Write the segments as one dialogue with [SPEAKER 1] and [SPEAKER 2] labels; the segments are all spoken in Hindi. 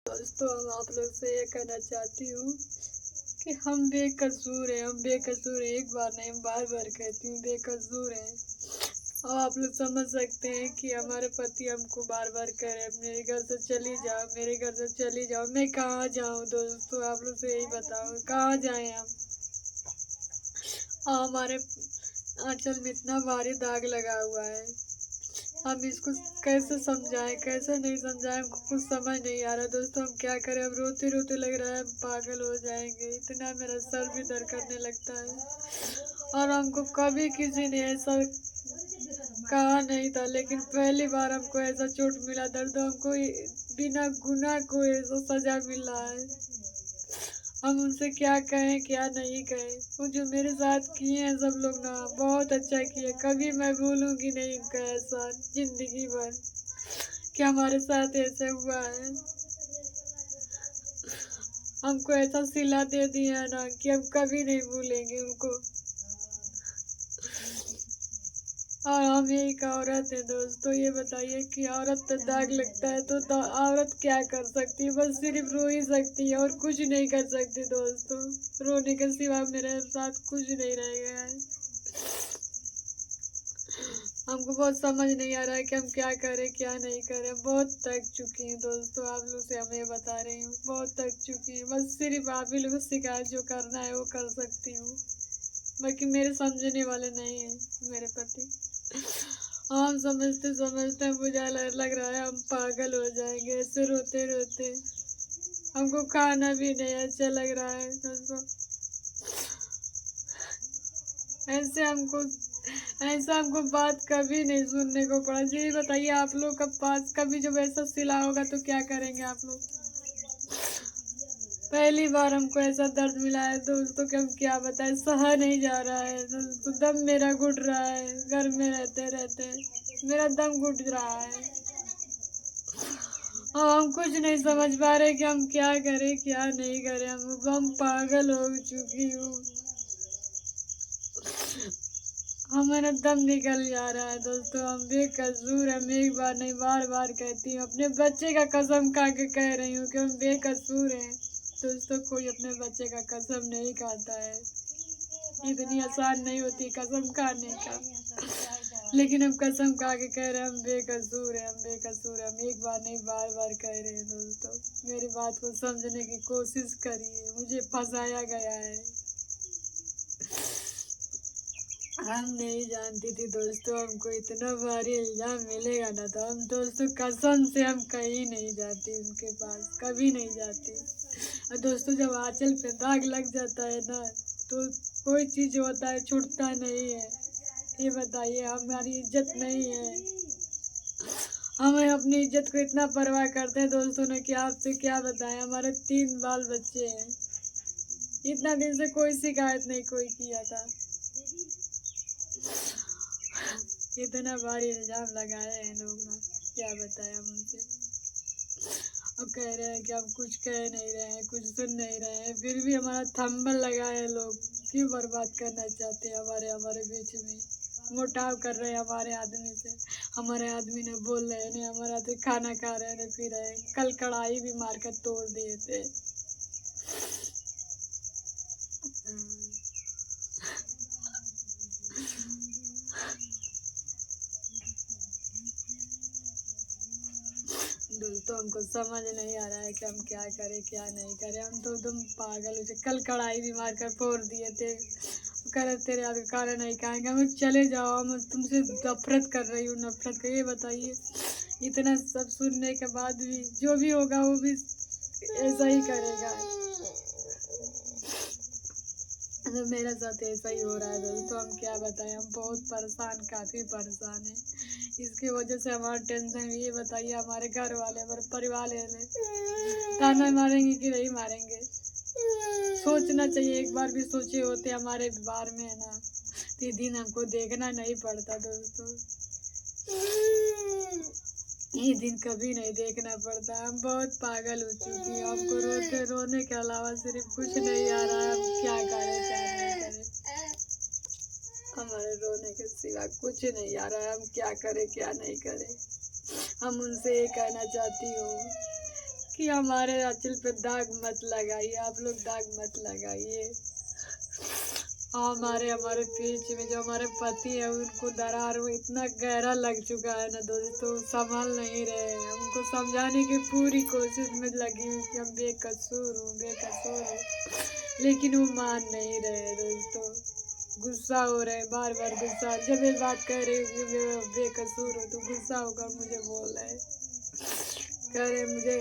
[SPEAKER 1] दोस्तों, हम आप लोग से ये कहना चाहती हूँ कि हम बेकसूर हैं। हम बेकसूर हैं, एक बार नहीं बार बार कहती हूँ, बेकसूर हैं। और आप लोग समझ सकते हैं कि हमारे पति हमको बार बार कह रहे हैं मेरे घर से चली जाओ, मेरे घर से चली जाओ। मैं कहाँ जाऊँ दोस्तों, आप लोग से यही बताओ कहाँ जाएं हम। और हमारे आंचल में इतना भारी दाग लगा हुआ है, हम इसको कैसे समझाएं, कैसे नहीं समझाएं, हमको कुछ समझ नहीं आ रहा दोस्तों। हम क्या करें, अब रोते रोते लग रहा है हम पागल हो जाएंगे, इतना मेरा सर भी दर्द करने लगता है। और हमको कभी किसी ने ऐसा कहा नहीं था, लेकिन पहली बार हमको ऐसा चोट मिला, दर्द हमको बिना गुनाह को ऐसा सजा मिला है। हम उनसे क्या कहें क्या नहीं कहें। वो जो मेरे साथ किए हैं सब लोग ना, बहुत अच्छा किए, कभी मैं भूलूंगी नहीं इनका एहसान जिंदगी भर कि हमारे साथ ऐसे हुआ है। हमको ऐसा सिला दे दिया ना कि हम कभी नहीं भूलेंगे उनको। और हम एक औरत है दोस्तों, ये बताइए कि औरत पे दाग लगता है तो औरत क्या कर सकती है, बस सिर्फ रो ही सकती है और कुछ नहीं कर सकती दोस्तों। रोने के सिवा मेरे साथ कुछ नहीं रह गया है। हमको बहुत समझ नहीं आ रहा है कि हम क्या करें क्या नहीं करें। बहुत थक चुकी हूँ दोस्तों, आप लोग से हम ये बता रही हूँ, बहुत थक चुकी हूँ। बस सिर्फ आप ही लोगों से शिकायत जो करना है वो कर सकती हूँ, बाकी मेरे समझने वाले नहीं है मेरे पति। हम समझते समझते मुझे लग रहा है हम पागल हो जाएंगे ऐसे रोते रोते। हमको खाना भी नहीं अच्छा लग रहा है दोस्तों। ऐसे हमको ऐसा हमको बात कभी नहीं सुनने को पड़ा। जी बताइए, आप लोग का पास कभी जब ऐसा सिला होगा तो क्या करेंगे आप लोग। पहली बार हमको ऐसा दर्द मिला है दोस्तों कि हम क्या बताएं, सहा नहीं जा रहा है दोस्तों। दम मेरा घुट रहा है, घर में रहते रहते मेरा दम घुट रहा है। और हम कुछ नहीं समझ पा रहे कि हम क्या करें क्या नहीं करें। हम पागल हो चुकी हूँ, हमारा दम निकल जा रहा है दोस्तों। हम बेकसूर, हम एक बार नहीं बार बार कहती हूँ, अपने बच्चे का कसम खा के कह रही हूँ कि हम बेकसूर हैं दोस्तों। कोई अपने बच्चे का कसम नहीं खाता है, इतनी आसान नहीं होती कसम खाने का। लेकिन हम कसम खा के कह रहे हैं हम बेकसूर हैं, हम बेकसूर हैं। हम एक बार नहीं बार बार कह रहे हैं दोस्तों। मेरी बात को समझने की कोशिश करिए, मुझे फंसाया गया है। हम नहीं जानती थी दोस्तों हमको इतना भारी इल्जाम मिलेगा ना, तो हम दोस्तों कसम से हम कहीं नहीं जाती उनके पास, कभी नहीं जाती। और दोस्तों जब आंचल पे दाग लग जाता है ना, तो कोई चीज़ होता है छूटता नहीं है। ये बताइए, हमारी इज्जत नहीं है। हमें अपनी इज्जत को इतना परवाह करते हैं दोस्तों ने कि आपसे क्या बताएं। हमारे 3 बाल बच्चे हैं, इतना दिन से कोई शिकायत नहीं कोई किया था। इतना भारी इल्जाम लगाए हैं लोग ना, क्या बताएं हम उनसे। और कह रहे हैं कि हम कुछ कह नहीं रहे हैं, कुछ सुन नहीं रहे हैं, फिर भी हमारा थंबल लगाए लोग। क्यों बर्बाद करना चाहते हैं हमारे हमारे बीच में, मोटाव कर रहे हैं हमारे आदमी से। हमारे आदमी ने बोल रहे हैं, हमारे आदमी खाना खा रहे हैं पी रहे हैं, कल कढ़ाई भी मार कर तोड़ दिए थे। दोस्तों हमको समझ नहीं आ रहा है कि हम क्या करें क्या नहीं करें। हम तो एकदम पागल हो, कल कढ़ाई भी मार कर फोड़ दिए थे। कह रहे तेरे आगे खाना नहीं खाएंगे, हम चले जाओ, हम तुमसे नफरत कर रही हूँ, नफरत कर। ये बताइए, इतना सब सुनने के बाद भी जो भी होगा वो भी ऐसा ही करेगा। तो मेरे साथ ऐसा ही हो रहा है दोस्तों, हम क्या बताएं। हम बहुत परेशान, काफ़ी परेशान हैं। इसकी वजह से हमारा टेंशन। ये बताइए, हमारे घर वाले हमारे परिवार वाले ताना मारेंगे कि नहीं मारेंगे। सोचना चाहिए, एक बार भी सोचे होते हमारे बारे में ना, तो ये दिन हमको देखना नहीं पड़ता दोस्तों। ये दिन कभी नहीं देखना पड़ता। हम बहुत पागल हो चुकी हैं, हमको रोने के अलावा सिर्फ कुछ नहीं आ रहा है। हम क्या करें क्या नहीं करें, हमारे रोने के सिवा कुछ नहीं आ रहा है। हम क्या करें क्या नहीं करें। हम उनसे ये कहना चाहती हूँ कि हमारे आंचल पे दाग मत लगाइए, आप लोग दाग मत लगाइए। हमारे हमारे बीच में जो हमारे पति है उनको दरार वो इतना गहरा लग चुका है ना दोस्तों, संभल नहीं रहे हैं। उनको समझाने की पूरी कोशिश में लगी हूँ कि हम बेकसूर हूँ, लेकिन वो मान नहीं रहे हैं दोस्तों। गुस्सा हो रहे हैं, बार बार गुस्सा। जब ये बात कह रही हूँ कि मैं बेकसूर हूँ तो गुस्सा होकर मुझे बोल रहे हैं, कह रहे मुझे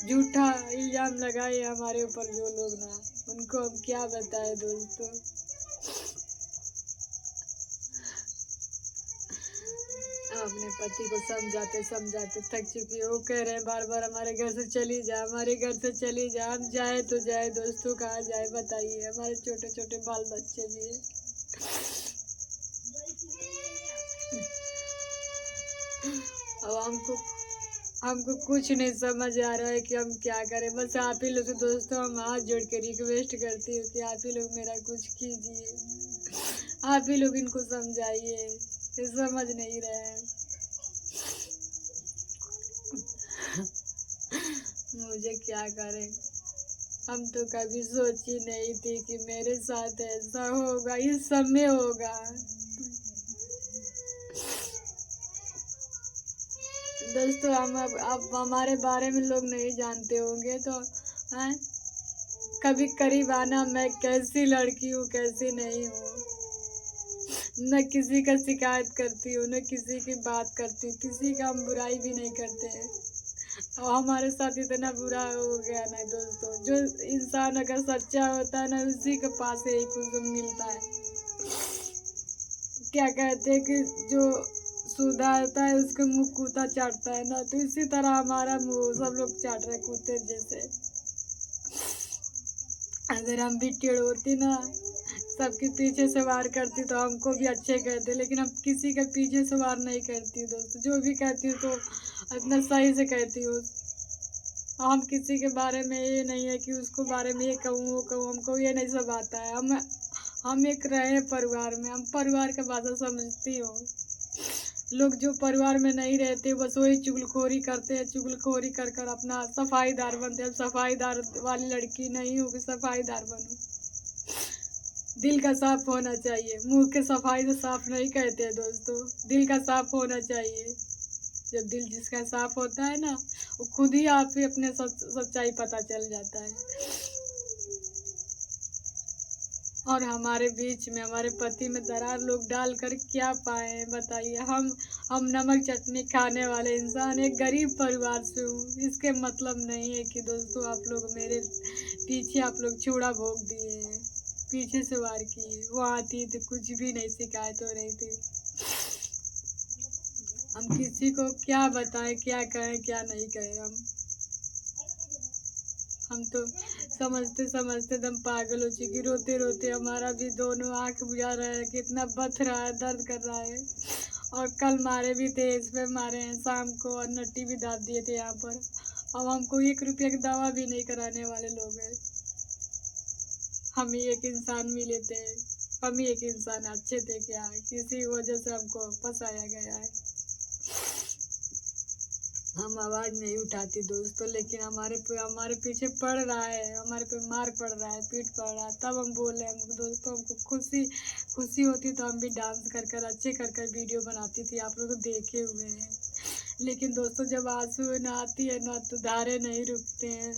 [SPEAKER 1] झूठा इल्जाम लगाए हमारे ऊपर जो लोग ना, उनको हम क्या बताएं दोस्तों। अपने पति को समझाते समझाते थक चुकी है। वो कह रहे हैं बार बार हमारे घर से चली जा, हमारे घर से चली जा। हम जाए तो जाए दोस्तों, कहाँ जाए बताइए, हमारे छोटे छोटे बाल बच्चे भी हैं। अब हमको कुछ नहीं समझ आ रहा है कि हम क्या करें। बस आप ही लोग दोस्तों, हम हाथ जोड़ के रिक्वेस्ट करती हूँ कि आप ही लोग मेरा कुछ कीजिए, आप ही लोग इनको समझाइए, ये समझ नहीं रहे हैं। मुझे क्या करें, हम तो कभी सोची नहीं थी कि मेरे साथ ऐसा होगा, इस समय होगा। दोस्तों हम अब हमारे बारे में लोग नहीं जानते होंगे तो कभी करीब आना, मैं कैसी लड़की हूँ कैसी नहीं हूँ। न किसी का शिकायत करती हूँ, न किसी की बात करती हूँ, किसी का हम बुराई भी नहीं करते हैं। और हमारे साथ इतना बुरा हो गया ना दोस्तों, जो इंसान अगर सच्चा होता है ना उसी के पास यही कुछ मिलता है। क्या कहते हैं कि जो सूधा होता है उसके मुंह कूता चाटता है ना, तो इसी तरह हमारा मुंह सब लोग चाट रहे कूते जैसे। अगर हम भी टेढ़ होती ना, सबके पीछे से वार करती तो हमको भी अच्छे कहते, लेकिन हम किसी के पीछे से वार नहीं करती दोस्तों। जो भी कहती हूँ तो इतना सही से कहती हूँ। हम किसी के बारे में ये नहीं है कि उसको बारे में ये कहूँ वो कहूँ, हमको ये नहीं सब आता है। हम एक रहे परिवार में, हम परिवार का भाषा समझती हूँ। लोग जो परिवार में नहीं रहते बस वही चुगलखोरी करते हैं, चुगलखोरी कर कर अपना सफाईदार बनते हैं। सफाईदार वाली लड़की नहीं हूँ कि सफाईदार बनूं। दिल का साफ होना चाहिए, मुंह के सफाई से साफ नहीं कहते हैं दोस्तों, दिल का साफ होना चाहिए। जब दिल जिसका साफ होता है ना, वो खुद ही आप ही अपने सच्चाई पता चल जाता है। और हमारे बीच में हमारे पति में दरार लोग डालकर क्या पाए बताइए। हम नमक चटनी खाने वाले इंसान एक गरीब परिवार से हूँ, इसके मतलब नहीं है कि दोस्तों आप लोग मेरे पीछे आप लोग चूड़ा भोग दिए हैं, पीछे से वार किए। वो आती तो कुछ भी नहीं शिकायत हो रही थी। हम किसी को क्या बताएं, क्या कहें क्या नहीं कहें। हम तो समझते समझते दम पागल हो चुकी, रोते रोते हमारा भी दोनों आंख बुझा रहा है, कितना बथ रहा है, दर्द कर रहा है। और कल मारे भी थे, इस पे मारे हैं शाम को, और नट्टी भी दाब दिए थे यहाँ पर। अब हमको 1 रुपये की दवा भी नहीं कराने वाले लोग हैं। हम ही एक इंसान मिले थे, हम ही एक इंसान अच्छे थे क्या, किसी वजह से हमको फंसाया गया है। हम आवाज़ नहीं उठाती दोस्तों, लेकिन हमारे पीछे पड़ रहा है, हमारे पे मार पड़ रहा है, पीट पड़ रहा है, तब हम बोल रहे हैं दोस्तों। हमको खुशी होती तो हम भी डांस कर कर अच्छे कर कर वीडियो बनाती थी, आप लोग देखे हुए हैं। लेकिन दोस्तों जब आंसू न आती है ना तो धारे नहीं रुकते हैं।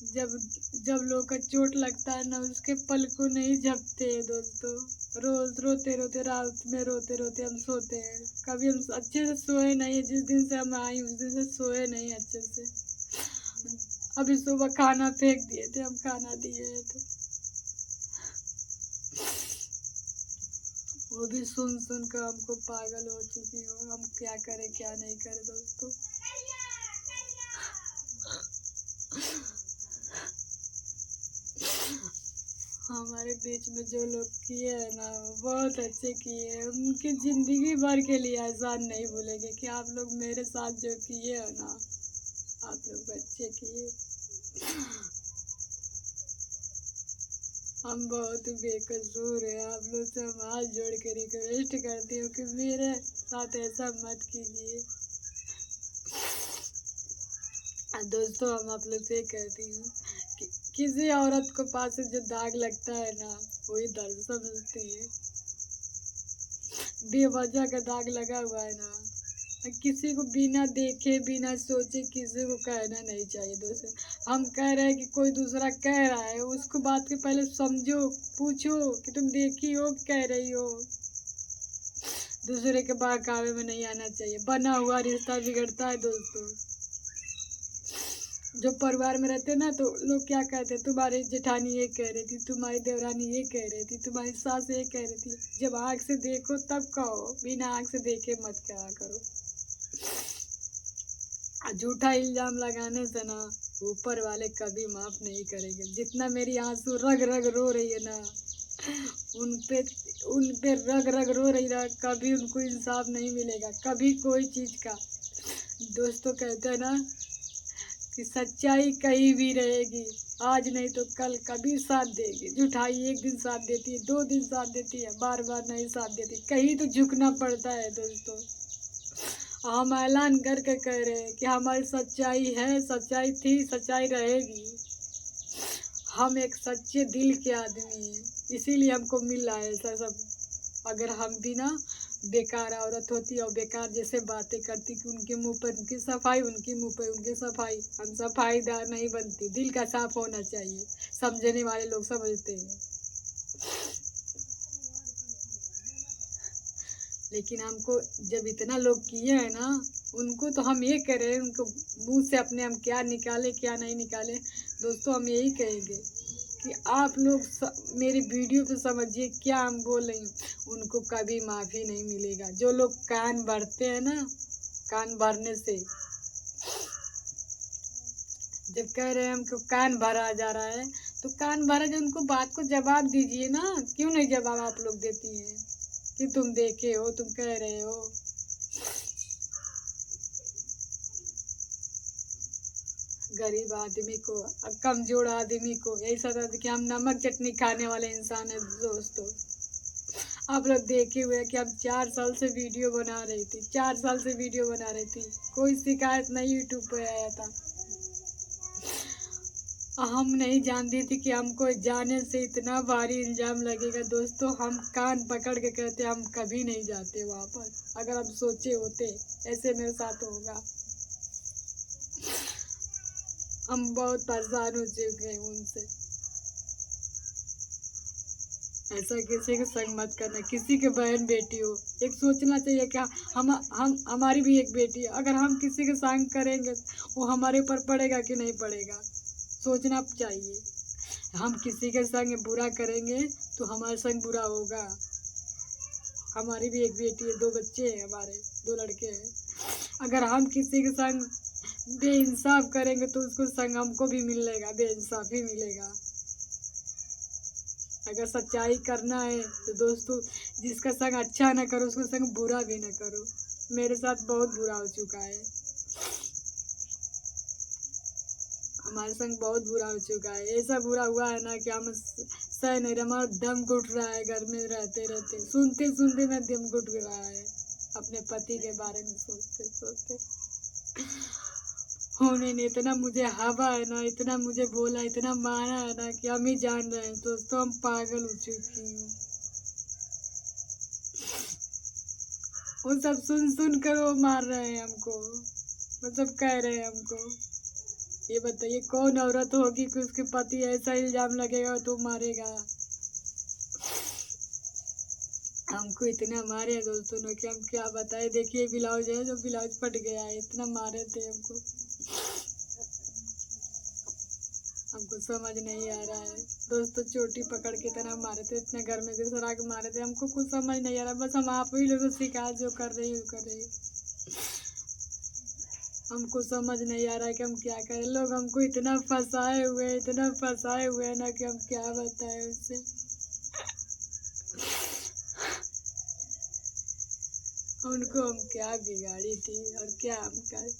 [SPEAKER 1] जब लोग का चोट लगता है ना उसके पल को नहीं झपते हैं दोस्तों। रोज रोते रोते रात में रोते रोते हम सोते हैं, कभी हम अच्छे से सोए नहीं। जिस दिन से हम आई उस दिन से सोए नहीं अच्छे से। अभी सुबह खाना फेंक दिए थे, हम खाना दिए तो वो भी सुन सुन कर हमको पागल हो चुकी हूँ। हम क्या करें क्या नहीं करें दोस्तों। हमारे बीच में जो लोग किए हैं ना बहुत अच्छे किए हैं, उनकी ज़िंदगी भर के लिए एहसान नहीं भूलेंगे कि आप लोग मेरे साथ जो किए हैं ना, आप लोग अच्छे किए। हम बहुत बेकसूर हैं, आप लोग से हम हाथ जोड़ के रिक्वेस्ट करती हूँ कि मेरे साथ ऐसा मत कीजिए। दोस्तों हम आप लोग से कहती हूँ कि किसी औरत को पास से जो दाग लगता है ना, वही दर्द समझती है। बेवजह का दाग लगा हुआ है ना, किसी को बिना देखे बिना सोचे किसी को कहना नहीं चाहिए। दोस्तों हम कह रहे हैं कि कोई दूसरा कह रहा है, उसको बात के पहले समझो, पूछो कि तुम देखी हो, कह रही हो। दूसरे के बहकावे में नहीं आना चाहिए, बना हुआ रिश्ता बिगड़ता है। दोस्तों जो परिवार में रहते ना, तो लोग क्या कहते हैं, तुम्हारी जेठानी ये कह रही थी, तुम्हारी देवरानी ये कह रही थी, तुम्हारी सास ये कह रही थी। जब आँख से देखो तब कहो, बिना आँख से देखे मत कहा करो। झूठा इल्जाम लगाने से ना ऊपर वाले कभी माफ नहीं करेंगे। जितना मेरी आंसू रग रग रो रही है ना, उन पे रग रग रो रही ना, कभी उनको इंसाफ नहीं मिलेगा, कभी कोई चीज का। दोस्तों कहते हैं ना कि सच्चाई कहीं भी रहेगी, आज नहीं तो कल कभी साथ देगी। झूठाई एक दिन साथ देती है, 2 दिन साथ देती है, बार बार नहीं साथ देती, कहीं तो झुकना पड़ता है। दोस्तों हम ऐलान करके कह रहे हैं कि हमारी सच्चाई है, सच्चाई थी, सच्चाई रहेगी। हम एक सच्चे दिल के आदमी हैं, इसीलिए हमको मिल रहा है ऐसा सब। अगर हम भी ना बेकार औरत होती और बेकार जैसे बातें करती कि उनके मुंह पर उनकी सफाई, उनके मुंह पर उनकी सफाई, हम सफाईदार नहीं बनती। दिल का साफ होना चाहिए, समझने वाले लोग समझते हैं। लेकिन हमको जब इतना लोग किए हैं ना, उनको तो हम ये कह रहे हैं, उनको मुंह से अपने हम क्या निकाले क्या नहीं निकाले। दोस्तों हम यही कहेंगे कि आप लोग मेरी वीडियो पे समझिए क्या हम बोल रही हूँ। उनको कभी माफ़ी नहीं मिलेगा। जो लोग कान भरते हैं ना, कान भरने से जब कह रहे हैं हमको कान भरा जा रहा है, तो कान भरा जो उनको बात को जवाब दीजिए ना। क्यों नहीं जवाब आप लोग देती हैं कि तुम देखे हो, तुम कह रहे हो। गरीब आदमी को, कमजोर आदमी को ऐसा था कि हम नमक चटनी खाने वाले इंसान है। दोस्तों आप लोग देखे हुए कि हम 4 साल से वीडियो बना रही थी, 4 साल से वीडियो बना रही थी, कोई शिकायत नहीं यूट्यूब पे आया था। हम नहीं जानती थी कि हमको जाने से इतना भारी इल्जाम लगेगा। दोस्तों हम कान पकड़ के कहते हम कभी नहीं जाते वहाँ पर। अगर हम सोचे होते ऐसे मेरे साथ होगा। हम बहुत परेशान हो चुके हैं उनसे। ऐसा किसी के संग मत करना, किसी के बहन बेटी हो, एक सोचना चाहिए कि हम हमारी भी एक बेटी है। अगर हम किसी के संग करेंगे वो हमारे ऊपर पड़ेगा कि नहीं पड़ेगा, सोचना चाहिए। हम किसी के संग बुरा करेंगे तो हमारे संग बुरा होगा। हमारी भी एक बेटी है, 2 बच्चे हैं हमारे, 2 लड़के हैं। अगर हम किसी के संग बेइंसाफ करेंगे तो उसको संग हमको भी मिलेगा, बेइंसाफी मिलेगा। अगर सच्चाई करना है तो दोस्तों जिसका संग अच्छा ना करो उसका संग बुरा भी ना करो। मेरे साथ बहुत बुरा हो चुका है, हमारे संग बहुत बुरा हो चुका है। ऐसा बुरा हुआ है ना कि हम सह नहीं रहे, हमारा दम घुट रहा है। घर में रहते रहते सुनते सुनते मैं दम घुट रहा है, अपने पति के बारे में सोचते सोचते। उन्होंने इतना मुझे हवा है ना, इतना मुझे बोला, इतना मारा है ना कि हम ही जान रहे हैं। दोस्तों हम पागल हो चुकी हूँ। वो सब सुन सुन कर वो मार रहे हैं हमको, वो सब कह रहे हैं हमको। ये बताइए कौन औरत होगी कि उसके पति ऐसा इल्जाम लगेगा तो मारेगा। हमको इतना मारे दोस्तों ने कि हम क्या बताए। देखिए ब्लाउज है, जो ब्लाउज फट गया है, इतना मारे थे हमको। हमको समझ नहीं आ रहा है दोस्तों, चोटी पकड़ के तरह मारे थे, इतने घर में घुसरा के मारे थे। हमको कुछ समझ नहीं आ रहा, बस हम आप ही लोगों से शिकायत जो कर रही हो कर रही। हमको समझ नहीं आ रहा है कि हम क्या करें। लोग हमको इतना फंसाए हुए, इतना फंसाए हुए हैं ना कि हम क्या बताएं उससे। उनको हम क्या बिगाड़ी थी और क्या हम कर।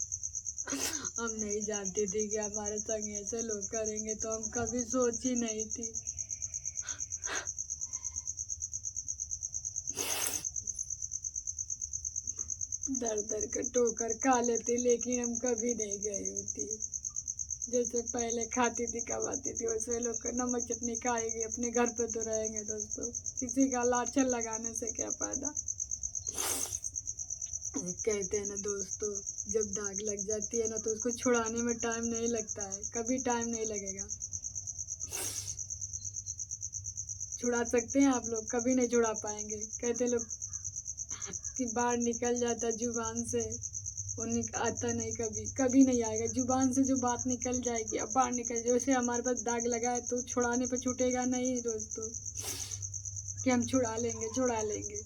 [SPEAKER 1] हम नहीं जानते थे कि हमारे संग ऐसे लोग करेंगे, तो हम कभी सोची नहीं थी। दर दर के ठोकर खा लेती, लेकिन हम कभी नहीं गई होती। जैसे पहले खाती थी कमाती थी वैसे लोग नमक चटनी खाएगी, अपने घर पे तो रहेंगे दोस्तों। किसी का लाछन लगाने से क्या फायदा। कहते हैं ना दोस्तों, जब दाग लग जाती है ना तो उसको छुड़ाने में टाइम नहीं लगता है, कभी टाइम नहीं लगेगा। छुड़ा सकते हैं आप लोग, कभी नहीं छुड़ा पाएंगे। कहते लोग कि बाहर निकल जाता जुबान से, वो आता नहीं, कभी कभी नहीं आएगा। जुबान से जो बात निकल जाएगी अब बाहर निकल जाए। जैसे हमारे पास दाग लगा है तो छुड़ाने पे छूटेगा नहीं दोस्तों कि हम छुड़ा लेंगे छुड़ा लेंगे।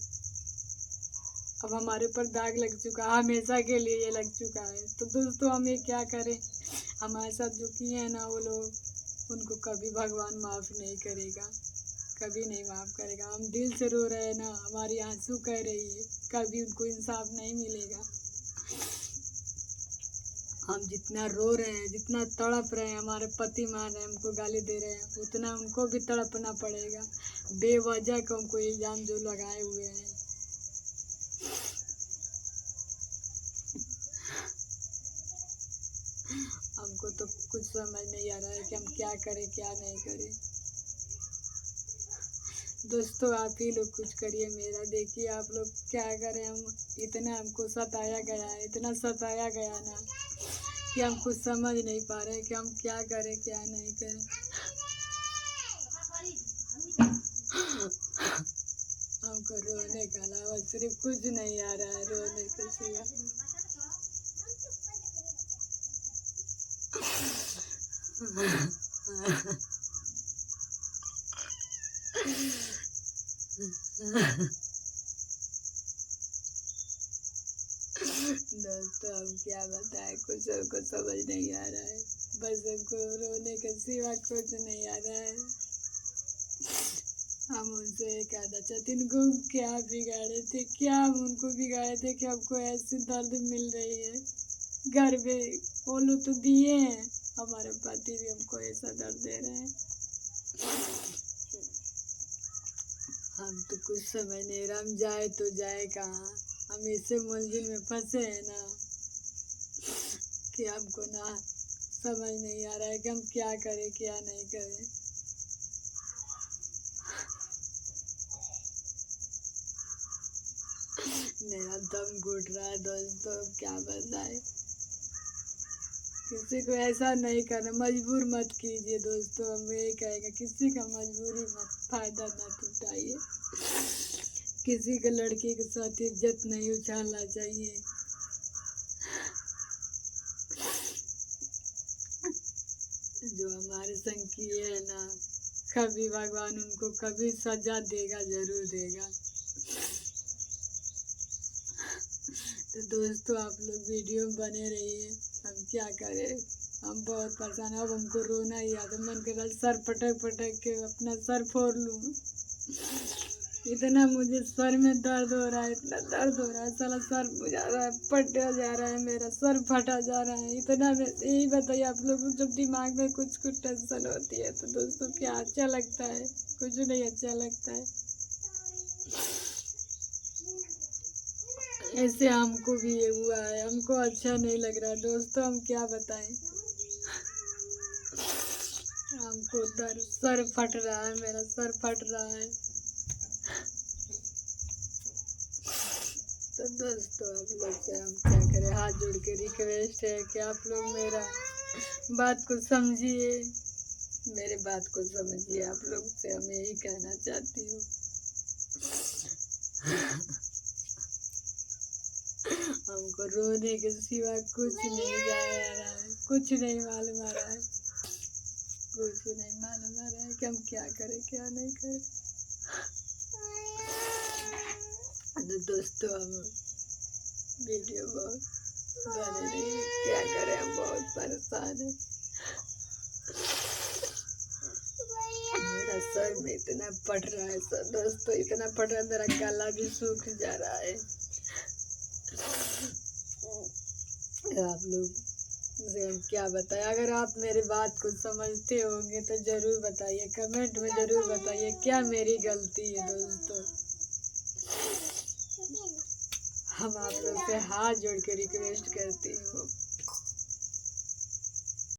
[SPEAKER 1] अब हमारे ऊपर दाग लग चुका है, हमेशा के लिए ये लग चुका है। तो दोस्तों हम ये क्या करें, हमारे साथ जो किए हैं ना वो लोग, उनको कभी भगवान माफ़ नहीं करेगा, कभी नहीं माफ़ करेगा। हम दिल से रो रहे हैं ना, हमारी आंसू कह रही है, कभी उनको इंसाफ नहीं मिलेगा। हम जितना रो रहे हैं, जितना तड़प रहे हैं, हमारे पति मार रहे हैं, हमको गाली दे रहे हैं, उतना उनको भी तड़पना पड़ेगा। बेवजह को हमको इल्ज़ाम जो लगाए हुए हैं। हमको तो कुछ समझ नहीं आ रहा है कि हम क्या करें क्या नहीं करें। दोस्तों आप ही लोग कुछ करिए मेरा, देखिए आप लोग क्या करें। हम इतना हमको सताया गया है, इतना सताया गया ना कि हम कुछ समझ नहीं पा रहे कि हम क्या करें क्या नहीं करें। हमको रोने के अलावा सिर्फ कुछ नहीं आ रहा है, रोने के सिवा। दोस्तों हम क्या बताएं, कुछ हमको समझ नहीं आ रहा है। बस हमको रोने के सिवा कुछ नहीं आ रहा है। हम उनसे ये कहना चाहते उनको क्या बिगाड़े थे, क्या हम उनको बिगाड़े थे कि हमको ऐसी दर्द मिल रही है। घर में वो लोग तो दिए हैं, हमारे पति भी हमको ऐसा दर्द दे रहे हैं। हम तो कुछ समझ नहीं रहा, हम जाए तो जाए कहाँ। हम इसे मंजिल में फंसे हैं ना कि हमको ना समझ नहीं आ रहा है कि हम क्या करें क्या नहीं करें। मेरा दम घुट रहा है दोस्तों, क्या बताए। किसी को ऐसा नहीं करना, मजबूर मत कीजिए दोस्तों। हम यही कहेंगे, किसी का मजबूरी मत फायदा मत उठाइए। किसी के लड़की के साथ इज्जत नहीं उछालना चाहिए। जो हमारे संग किए है ना, कभी भगवान उनको कभी सजा देगा, जरूर देगा। तो दोस्तों आप लोग वीडियो में बने रहिए। हम क्या करें, हम बहुत परेशान हैं। अब हमको रोना ही आता है, मन कर रहा है सर पटक पटक के अपना सर फोड़ लूँ। इतना मुझे सर में दर्द हो रहा है, इतना दर्द हो रहा है, साला सर जा रहा है, फटा जा रहा है, मेरा सर फटा जा रहा है। इतना यही बताइए आप लोग, जब दिमाग में कुछ कुछ टेंशन होती है तो दोस्तों क्या अच्छा लगता है, कुछ नहीं अच्छा लगता है। ऐसे हमको भी ये हुआ है, हमको अच्छा नहीं लग रहा दोस्तों, हम क्या बताएं। हमको दर्द, सर फट रहा है, मेरा सर फट रहा है। तो दोस्तों आप लोग से हम क्या करें, हाथ जोड़ के रिक्वेस्ट है कि आप लोग मेरा बात को समझिए, मेरे बात को समझिए। आप लोग से हम यही कहना चाहती हूँ। हमको रोने के सिवा कुछ नहीं जा रहा है, कुछ नहीं मालूम आ रहा है, कुछ नहीं मालूम आ रहा है कि हम क्या करें क्या नहीं करें। तो दोस्तों हम वीडियो बहुत बने रही, क्या करें, हम बहुत परेशान है। मेरा सर में इतना फट रहा है सर दोस्तों, इतना फट रहा है, मेरा गला भी सूख जा रहा है। आप लोग से हम क्या बताएं, अगर आप मेरी बात को समझते होंगे तो ज़रूर बताइए, कमेंट में ज़रूर बताइए क्या मेरी गलती है दोस्तों। हम आप लोग से हाथ जोड़ के रिक्वेस्ट करती हूँ,